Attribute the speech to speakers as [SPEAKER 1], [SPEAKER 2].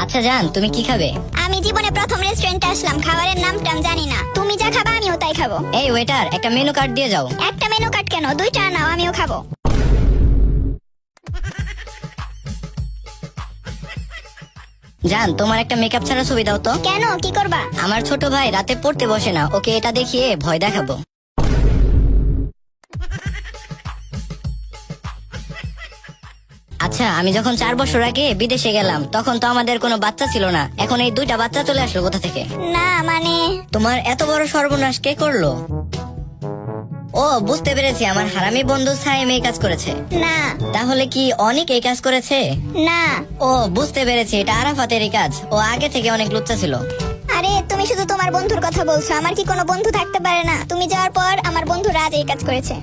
[SPEAKER 1] আচ্ছা জান, তুমি কি খাবে?
[SPEAKER 2] আমি জীবনে প্রথম রেস্টুরেন্টে আসলাম, খাবারের নামটা আমি জানি না। তুমি যা খাবা আমিও তাই খাবো।
[SPEAKER 1] এই ওয়েটার, একটা মেনু কার্ড দিয়ে যাও।
[SPEAKER 2] একটা মেনু কার্ড কেন, দুইটা নাও, আমিও খাবো।
[SPEAKER 1] জান, তোমার একটা মেকআপ ছাড়া ছবি দাও তো।
[SPEAKER 2] কেন, কি করবা?
[SPEAKER 1] আমার ছোট ভাই রাতে পড়তে বসে না, ওকে এটা দেখিয়ে ভয় দেখাবো। আচ্ছা, আমি যখন 4 বছর আগে বিদেশে গেলাম তখন তো আমাদের কোনো বাচ্চা ছিল না, এখন এই 2টা বাচ্চা চলে আসলো কোথা থেকে?
[SPEAKER 2] না মানে
[SPEAKER 1] তোমার এত বড় সর্বনাশ কে করলো? ও, বুঝতে পেরেছি, আমার হারামি বন্ধু সাইম এই কাজ করেছে।
[SPEAKER 2] না
[SPEAKER 1] তাহলে কি অনেক এই কাজ করেছে?
[SPEAKER 2] না।
[SPEAKER 1] ও, বুঝতে পেরেছি, এটা আরাফাতেরই কাজ। ও আগে থেকে অনেক লুচ্চা ছিল।
[SPEAKER 2] আরে তুমি শুধু তোমার বন্ধুর কথা বলছো, আমার কি কোনো বন্ধু থাকতে পারে না? তুমি যাওয়ার পর আমার বন্ধু রাজ এই কাজ করেছে।